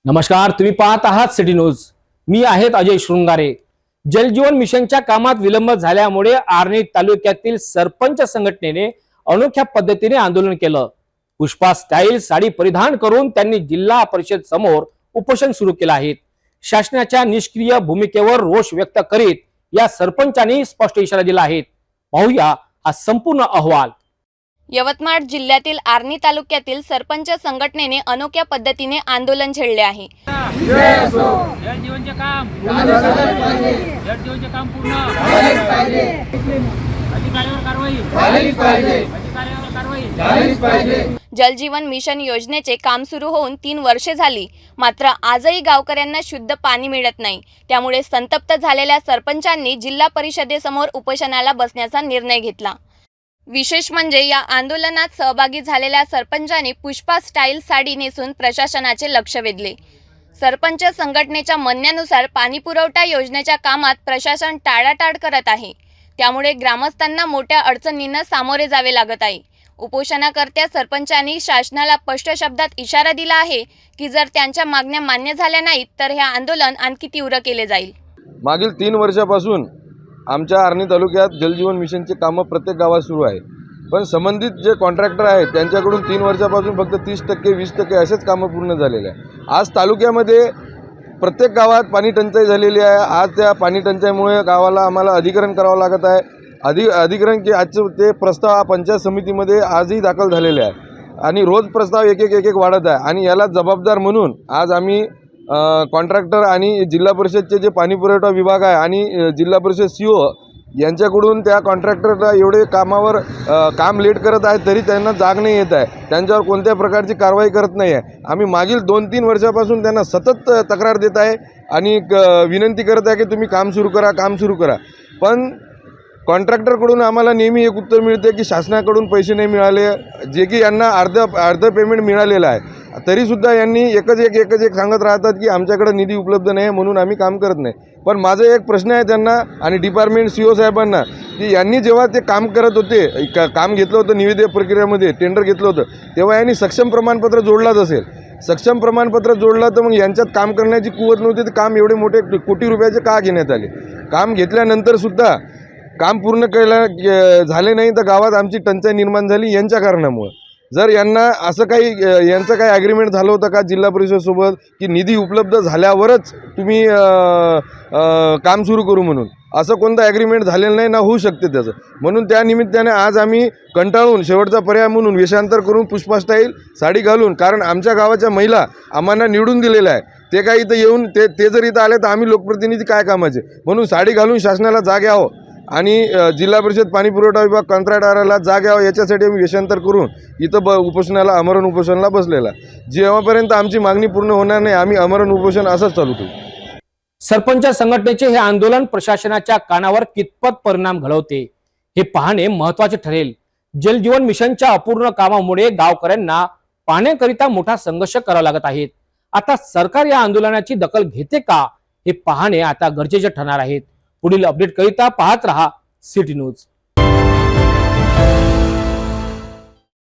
नमस्कार, तुम्ही पाहत आहात सिटी न्यूज। मी आहेत अजय शृंगारे। जलजीवन मिशनच्या कामात विलंब झाल्यामुळे आर्णी तालुक्यातील सरपंच संघटनेने अनोख्या पद्धतीने आंदोलन केलं। पुष्पा स्टाईल साडी परिधान करून त्यांनी जिल्हा परिषद समोर उपोषण सुरू केलं आहे। शासनाच्या निष्क्रिय भूमिकेवर रोष व्यक्त करीत या सरपंचांनी स्पष्ट इशारा दिला आहे। पाहूया हा संपूर्ण अहवाल। यवतमाळ जिल्ह्यातील आर्णी तालुक्यातील सरपंच संघटनेने अनोख्या पद्धतीने आंदोलन छेडले आहे। जलजीवनचे काम पूर्ण अधिकाऱ्यावर कारवाई। जलजीवन मिशन योजनेचे काम सुरू होऊन 3 वर्षे झाली, मात्र आजही गावकऱ्यांना शुद्ध पाणी मिळत नाही। त्यामुळे संतप्त झालेल्या सरपंचांनी जिल्हा परिषदेसमोर उपोषणाला बसण्याचा निर्णय घेतला। विशेष म्हणजे या आंदोलनात सहभागी झालेल्या सरपंचांनी पुष्पा स्टाईल साडी नेसून प्रशासनाचे लक्ष वेधले। सरपंच संघटनेच्या म्हणण्यानुसार पाणी पुरवठा योजनेच्या कामात प्रशासन टाळाटाळ करत आहे, त्यामुळे ग्रामस्थांना मोठ्या अडचणींना सामोरे जावे लागत आहे। उपोषणाकर्त्या सरपंचांनी शासनाला स्पष्ट शब्दात इशारा दिला आहे की जर त्यांच्या मागण्या मान्य झाल्या नाहीत तर हे आंदोलन आणखी तीव्र केले जाईल। मागील 3 वर्षापासून आमच्या आर्णी तालुक्यात जलजीवन मिशनचे कामं प्रत्येक गावात सुरू आहे, पण संबंधित जे कॉन्ट्रॅक्टर आहेत त्यांच्याकडून 3 वर्षापासून फक्त 30% 20% असेच कामं पूर्ण झालेले आहे। आज तालुक्यामध्ये प्रत्येक गावात पाणी टंचाई झालेली आहे। आज त्या पाणी टंचाईमुळे गावाला आम्हाला अधिग्रहण करावं लागत आहे। अधिग्रहण की आजचे ते प्रस्ताव पंचायत समितीमध्ये आजही दाखल झालेले आहे आणि रोज प्रस्ताव एक एक वाढत आहे आणि याला जबाबदार म्हणून आज आम्ही कॉन्ट्रॅक्टर आणि जिल्हा परिषदचे जे पाणी पुरवठा विभाग आहे आणि जिल्हा परिषद CO यांच्याकडून त्या कॉन्ट्रॅक्टरला एवढे कामावर काम लेट करत आहे तरी त्यांना जाग नाही येत आहे, त्यांच्यावर कोणत्या प्रकारची कारवाई करत नाही आहे। आम्ही मागील 2-3 वर्षापासून त्यांना सतत तक्रार देत आहे आणि विनंती करत आहे की तुम्ही काम सुरू करा, पण कॉन्ट्रॅक्टरकडून आम्हाला नेहमी एक उत्तर मिळते की शासनाकडून पैसे नाही मिळाले, जे की यांना अर्ध पेमेंट मिळालेलं आहे, तरीसुद्धा यांनी एकच एक सांगत राहतात की आमच्याकडे निधी उपलब्ध नाही म्हणून आम्ही काम करत नाही। पण माझा एक प्रश्न आहे त्यांना आणि डिपार्टमेंट CO साहेबांना की यांनी जेव्हा ते काम करत होते, काम घेतलं होतं निविदा प्रक्रियेमध्ये टेंडर घेतलं होतं, तेव्हा यांनी सक्षम प्रमाणपत्र जोडलाच असेल। सक्षम प्रमाणपत्र जोडलं तर मग यांच्यात काम करण्याची कुवत नव्हती, तर काम एवढे मोठे कोटी रुपयाचे का घेण्यात आले? काम घेतल्यानंतरसुद्धा काम पूर्ण झाले नाही तर गावात आमची टंचाई निर्माण झाली यांच्या कारणामुळे। जर यांना असं काही यांचं काही ॲग्रीमेंट झालं होतं का जिल्हा परिषदेसोबत की निधी उपलब्ध झाल्यावरच तुम्ही काम सुरू करू म्हणून? असं कोणतं ॲग्रीमेंट झालेलं नाही ना होऊ शकते त्याचं। म्हणून त्या निमित्ताने आज आम्ही कंटाळून शेवटचा पर्याय म्हणून वेषांतर करून पुष्पा स्टाईल साडी घालून, कारण आमच्या गावाच्या महिला आम्हाला निवडून दिलेल्या आहे, ते काय इथं येऊन ते जर इथं आले तर आम्ही लोकप्रतिनिधी काय कामाचे, म्हणून साडी घालून शासनाला जाग यावं आणि जिल्हा परिषद पाणी पुरवठा विभाग कंत्राटदाराला जाग यावं याच्यासाठी आम्ही वेषांतर करून इथं उपोषणाला आमरण उपोषणाला बसलेला। जेव्हापर्यंत आमची मागणी पूर्ण होणार नाही आम्ही आमरण उपोषण असंच चालू ठेवू। सरपंच संघटनेचे हे आंदोलन प्रशासनाच्या कानावर कितपत परिणाम घडवते हे पाहणे महत्त्वाचे ठरेल। जलजीवन मिशनच्या अपूर्ण कामामुळे गावकऱ्यांना पाण्याकरिता मोठा संघर्ष करावा लागत आहे। आता सरकार या आंदोलनाची दखल घेते का हे पाहणे आता गरजेचे ठरणार आहे। पुढील अपडेट करिता पाहत रहा सिटी न्यूज।